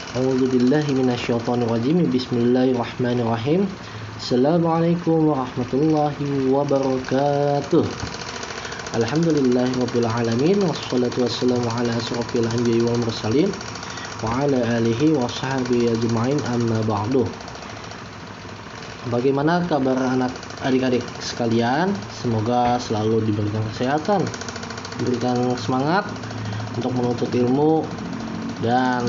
A'udzubillahi minasyaitonirrajim. Bismillahirrahmanirrahim. Assalamualaikum warahmatullahi wabarakatuh. Alhamdulillahirabbil alamin wassalatu wassalamu ala asrofil anbiya'i wal mursalin wa ala alihi wa sahbihi ajma'in, amma ba'du. Bagaimana kabar adik-adik sekalian? Semoga selalu diberikan kesehatan, diberikan semangat untuk menuntut ilmu, dan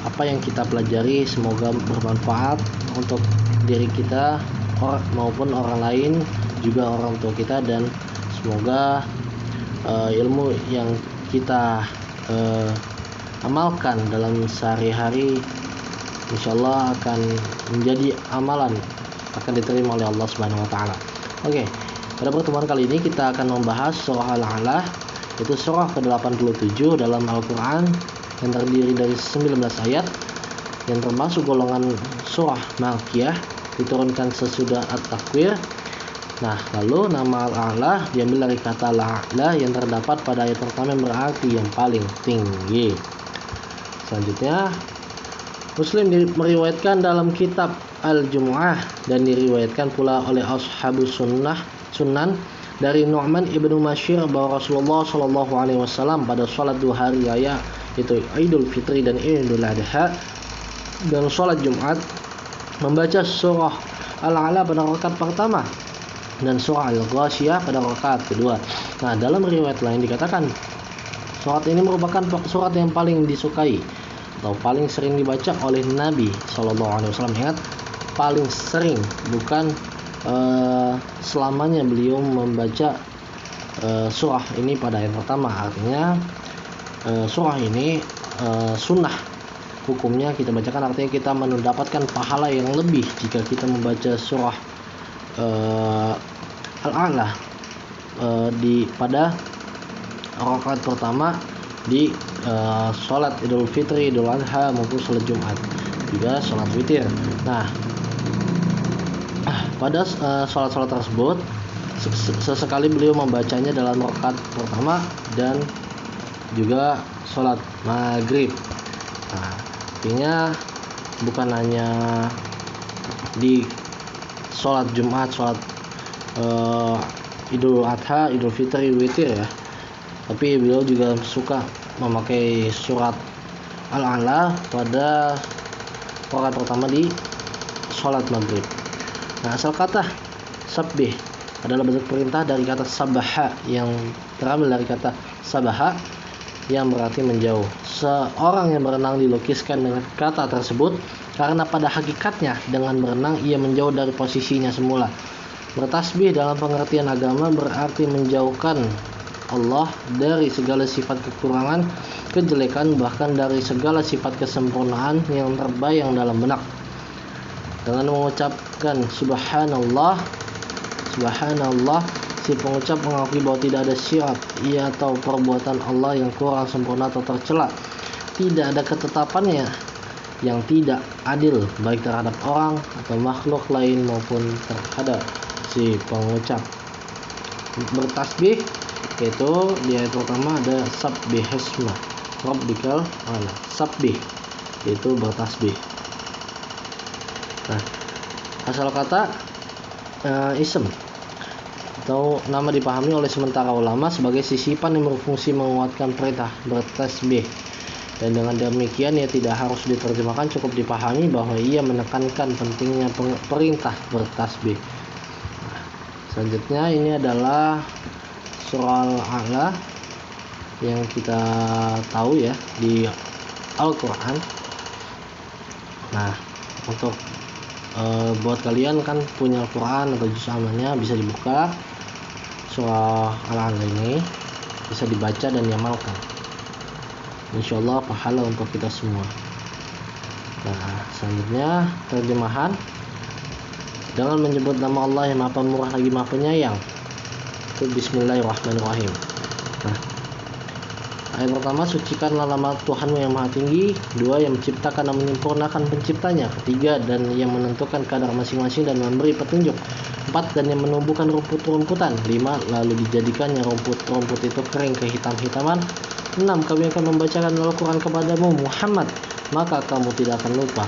apa yang kita pelajari semoga bermanfaat untuk diri kita maupun orang lain, juga orang tua kita, dan semoga ilmu yang kita amalkan dalam sehari-hari insyaallah akan menjadi amalan, akan diterima oleh Allah Subhanahu wa taala. Oke, pada pertemuan kali ini kita akan membahas surah Al-A'la, yaitu surah ke-87 dalam Al-Qur'an yang terdiri dari 19 ayat yang termasuk golongan surah Makkiyah, diturunkan sesudah At-Takwir. Nah, lalu nama Al-A'la diambil dari kata Al-A'la yang terdapat pada ayat pertama yang berarti yang paling tinggi. Selanjutnya, Muslim meriwayatkan dalam kitab Al-Jumu'ah dan diriwayatkan pula oleh Ashabus Sunan dari Nu'man ibnu Masyir bahwa Rasulullah Shallallahu Alaihi Wasallam pada sholat 2 hari raya, yaitu Idul Fitri dan Idul Adha, dan sholat Jumat, membaca surah Al-A'la pada rakaat pertama dan surah Al-Ghasyiyah pada rakaat kedua. Nah, dalam riwayat lain dikatakan surat ini merupakan surat yang paling disukai atau paling sering dibaca oleh Nabi Shallallahu Alaihi Wasallam. Ingat, paling sering, bukan selamanya beliau membaca surah ini pada ayat pertama. Artinya surah ini sunnah hukumnya kita bacakan, artinya kita mendapatkan pahala yang lebih jika kita membaca surah Al-A'la pada rakaat pertama di sholat Idul Fitri, Idul Adha maupun sholat Jumat, juga sholat witir. Nah, pada sholat-sholat tersebut sesekali beliau membacanya dalam rakaat pertama dan juga sholat maghrib. Nah, artinya bukan hanya di sholat Jumat, sholat Idul Adha, Idul Fitri, witir ya, tapi beliau juga suka memakai surat Al-A'la pada rakaat pertama di sholat maghrib. Nah, asal kata sabbih adalah bentuk perintah dari kata sabaha yang terambil dari kata sabaha yang berarti menjauh. Seorang yang berenang dilukiskan dengan kata tersebut karena pada hakikatnya dengan berenang ia menjauh dari posisinya semula. Bertasbih dalam pengertian agama berarti menjauhkan Allah dari segala sifat kekurangan, kejelekan, bahkan dari segala sifat kesempurnaan yang terbayang dalam benak. Dengan mengucapkan subhanallah, si pengucap mengakui bahwa tidak ada syirat ia atau perbuatan Allah yang kurang sempurna atau tercela. Tidak ada ketetapannya yang tidak adil baik terhadap orang atau makhluk lain maupun terhadap si pengucap. Bertasbih yaitu di ayat pertama ada sabbihisma rabbikal a'la. Sabbih yaitu bertasbih. Nah, asal kata ism atau nama dipahami oleh sementara ulama sebagai sisipan yang berfungsi menguatkan perintah bertasbih, dan dengan demikian ia tidak harus diterjemahkan, cukup dipahami bahwa ia menekankan pentingnya perintah bertasbih. Nah, selanjutnya ini adalah surah Al-A'la yang kita tahu ya di Al-Quran. Nah, untuk buat kalian kan punya Al-Quran atau juz amalnya, bisa dibuka surah Al-A'la ini, bisa dibaca dan diamalkan. Insyaallah pahala untuk kita semua. Nah, selanjutnya terjemahan dengan menyebut nama Allah yang Maha Pemurah lagi Maha Penyayang. Bismillahirrahmanirrahim. Nah, ayat pertama, sucikanlah nama Tuhanmu yang maha tinggi. 2, yang menciptakan dan menyempurnakan penciptanya. 3, dan yang menentukan kadar masing-masing dan memberi petunjuk. 4, dan yang menumbuhkan rumput-rumputan. 5, lalu dijadikannya rumput-rumput itu kering kehitam-hitaman. 6, kami akan membacakan Al-Quran kepadamu Muhammad maka kamu tidak akan lupa,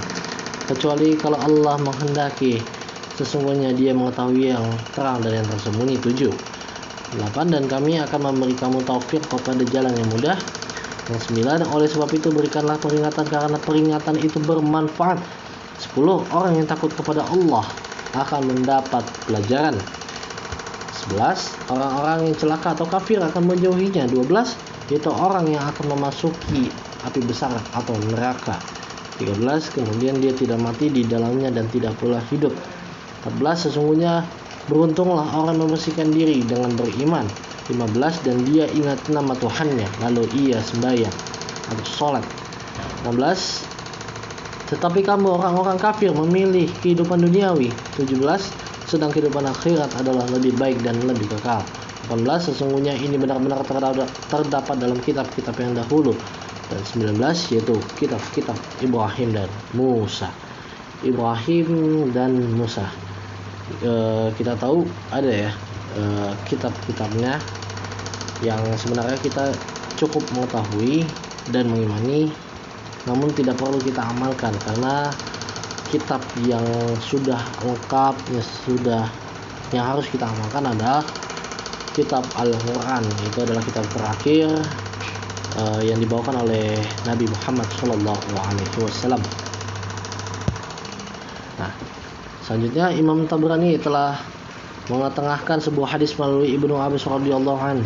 kecuali kalau Allah menghendaki. Sesungguhnya Dia mengetahui yang terang dan yang tersembunyi. 7. 8. Dan kami akan memberi kamu taufik kepada jalan yang mudah. Yang 9. Oleh sebab itu berikanlah peringatan, karena peringatan itu bermanfaat. 10. Orang yang takut kepada Allah akan mendapat pelajaran. 11. Orang-orang yang celaka atau kafir akan menjauhinya. 12. Yaitu orang yang akan memasuki api besar atau neraka. 13. Kemudian dia tidak mati di dalamnya dan tidak pula hidup. 14. Sesungguhnya beruntunglah orang membersihkan diri dengan beriman. 15. Dan dia ingat nama Tuhannya, lalu ia sembahyang atau sholat. 16. Tetapi kamu orang-orang kafir memilih kehidupan duniawi. 17. Sedang kehidupan akhirat adalah lebih baik dan lebih kekal. 18. Sesungguhnya ini benar-benar terdapat dalam kitab-kitab yang dahulu. Dan 19. Yaitu kitab-kitab Ibrahim dan Musa. Ibrahim dan Musa. Kita tahu ada ya kitab-kitabnya yang sebenarnya kita cukup mengetahui dan mengimani, namun tidak perlu kita amalkan, karena kitab yang sudah lengkap, yang harus kita amalkan adalah kitab Al-Quran. Itu adalah kitab terakhir yang dibawakan oleh Nabi Muhammad SAW. Nah, selanjutnya Imam Tabrani telah mengetengahkan sebuah hadis melalui Ibnu Abbas radhiyallahu anhu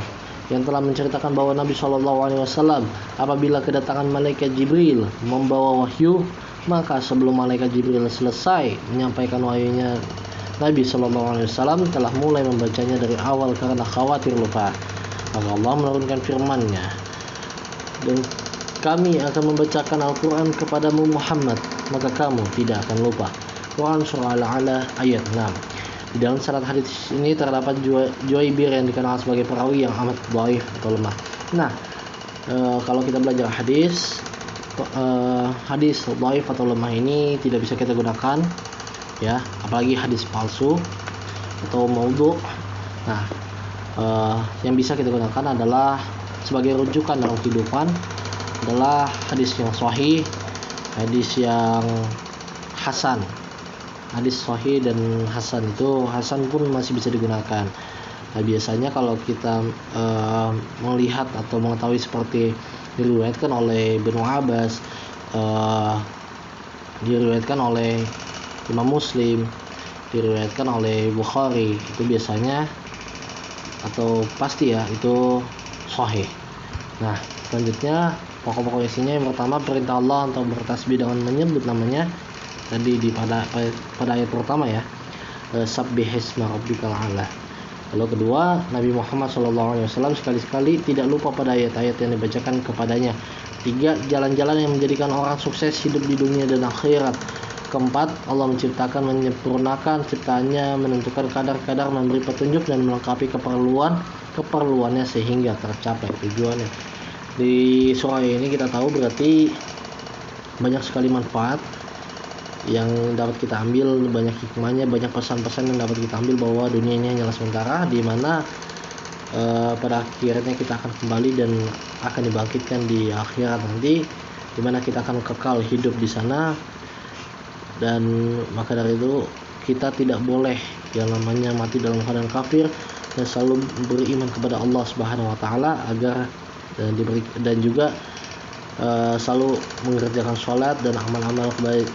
yang telah menceritakan bahwa Nabi SAW apabila kedatangan malaikat Jibril membawa wahyu, maka sebelum malaikat Jibril selesai menyampaikan wahyunya, Nabi SAW telah mulai membacanya dari awal karena khawatir lupa. Maka Allah menurunkan firman-Nya, dan kami akan membacakan Al-Quran kepadamu Muhammad, maka kamu tidak akan lupa. Quran Surah Al-A'la ayat 6. Di dalam sanad hadis ini terdapat Juwaibir yang dikenal sebagai perawi yang amat dhaif atau lemah. Nah, kalau kita belajar hadis dhaif atau lemah ini tidak bisa kita gunakan, ya, apalagi hadis palsu atau maudhu'. Nah, yang bisa kita gunakan adalah sebagai rujukan dalam kehidupan adalah hadis yang sahih, hadis yang hasan. Hadis sahih dan hasan itu, hasan pun masih bisa digunakan. Nah, biasanya kalau kita melihat atau mengetahui seperti diriwayatkan oleh Ibnu Abbas, diriwayatkan oleh Imam Muslim, diriwayatkan oleh Bukhari, itu biasanya atau pasti ya itu sahih. Nah, selanjutnya pokok-pokok isinya yang pertama perintah Allah untuk bertasbih dengan menyebut namanya. Tadi pada ayat pertama ya, Sabbihisma rabbikal a'la. Lalu kedua, Nabi Muhammad SAW sekali-sekali tidak lupa pada ayat-ayat yang dibacakan kepadanya. 3. Jalan-jalan yang menjadikan orang sukses hidup di dunia dan akhirat. 4. Allah menciptakan, menyempurnakan ciptaannya, menentukan kadar-kadar, memberi petunjuk dan melengkapi keperluannya sehingga tercapai tujuannya. Di surah ini kita tahu berarti banyak sekali manfaat yang dapat kita ambil, banyak hikmahnya, banyak pesan-pesan yang dapat kita ambil bahwa dunia ini hanyalah sementara, di mana pada akhirnya kita akan kembali dan akan dibangkitkan di akhirat nanti, di mana kita akan kekal hidup di sana. Dan maka dari itu kita tidak boleh yang namanya mati dalam keadaan kafir, dan selalu beriman kepada Allah Subhanahu wa taala agar dan juga selalu mengerjakan sholat dan amal-amal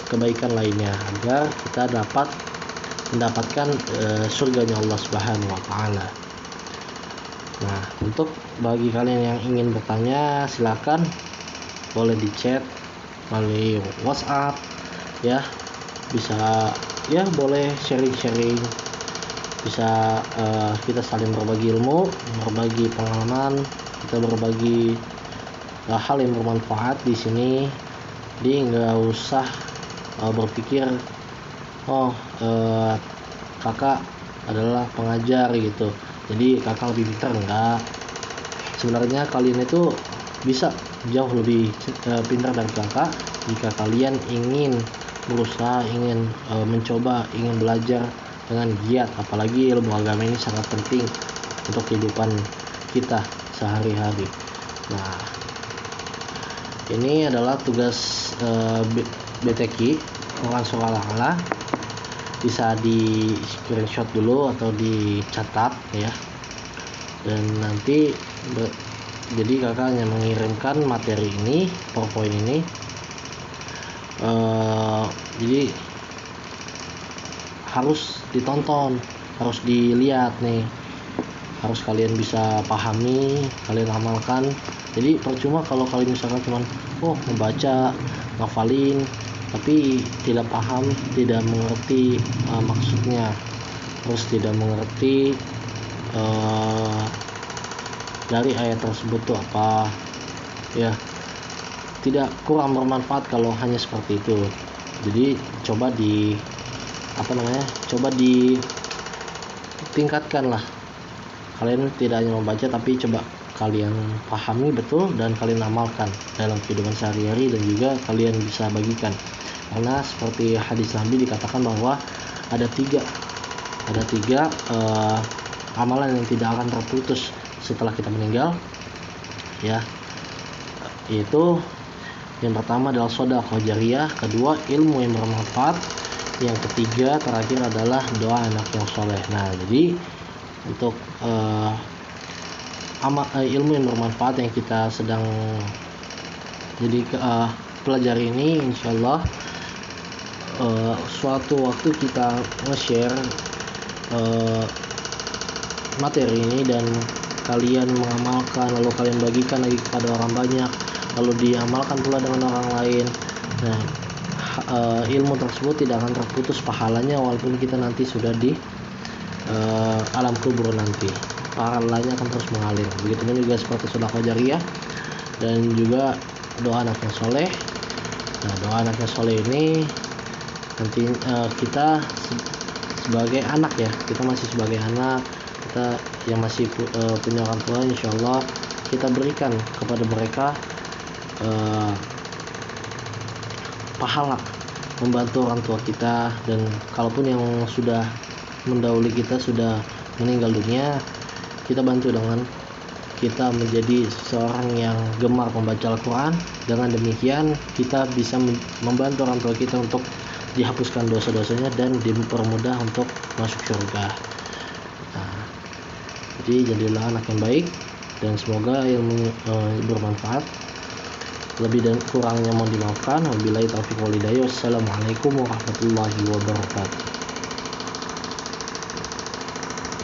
kebaikan lainnya agar kita dapat mendapatkan surganya Allah Subhanahu wa taala. Nah, untuk bagi kalian yang ingin bertanya, silakan boleh di chat melalui WhatsApp ya, bisa ya, boleh sharing-sharing, bisa kita saling berbagi ilmu, berbagi pengalaman, kita berbagi hal yang bermanfaat di sini. Jadi nggak usah berpikir kakak adalah pengajar gitu, jadi kakak lebih pintar. Enggak, sebenarnya kalian itu bisa jauh lebih pintar dari kakak jika kalian ingin berusaha, ingin mencoba, ingin belajar dengan giat. Apalagi ilmu agama ini sangat penting untuk kehidupan kita sehari-hari. Nah, Ini adalah tugas BTQ Quran Surah Al-A'la. Bisa di screenshot dulu atau dicatat ya. Dan nanti jadi kakak hanya mengirimkan materi ini, PowerPoint ini. Jadi harus ditonton, harus dilihat nih, harus kalian bisa pahami, kalian amalkan. Jadi percuma kalau kalian misalkan cuman membaca, ngafalin, tapi tidak paham, tidak mengerti maksudnya, terus tidak mengerti dari ayat tersebut tuh apa ya, tidak, kurang bermanfaat kalau hanya seperti itu. Jadi coba ditingkatkan lah, kalian tidak hanya membaca tapi coba kalian pahami betul dan kalian amalkan dalam kehidupan sehari-hari, dan juga kalian bisa bagikan. Karena seperti hadis Nabi dikatakan bahwa ada tiga amalan yang tidak akan terputus setelah kita meninggal ya, yaitu yang pertama adalah sedekah jariyah, kedua ilmu yang bermanfaat, yang ketiga terakhir adalah doa anak yang soleh. Nah, jadi untuk ilmu yang bermanfaat yang kita sedang pelajari ini, insyaallah suatu waktu kita nge-share materi ini dan kalian mengamalkan, lalu kalian bagikan lagi kepada orang banyak, lalu diamalkan pula dengan orang lain. Nah, ilmu tersebut tidak akan terputus pahalanya walaupun kita nanti sudah di alam kubur nanti, pahalanya akan terus mengalir. Begitupun juga seperti sedekah jariyah dan juga doa anak yang soleh. Nah, doa anak yang soleh ini nanti kita sebagai anak ya, kita masih sebagai anak, kita yang masih punya orang tua, insyaallah kita berikan kepada mereka pahala membantu orang tua kita. Dan kalaupun yang sudah mendahului kita sudah meninggal dunia, kita bantu dengan kita menjadi seorang yang gemar membaca Al-Quran. Dengan demikian kita bisa membantu orang tua kita untuk dihapuskan dosa-dosanya dan dipermudah untuk masuk surga. Nah, jadi jadilah anak yang baik dan semoga ilmu bermanfaat. Lebih dan kurangnya mohon dimaafkan. Wabillahi taufiq wal hidayah. Wassalamualaikum warahmatullahi wabarakatuh.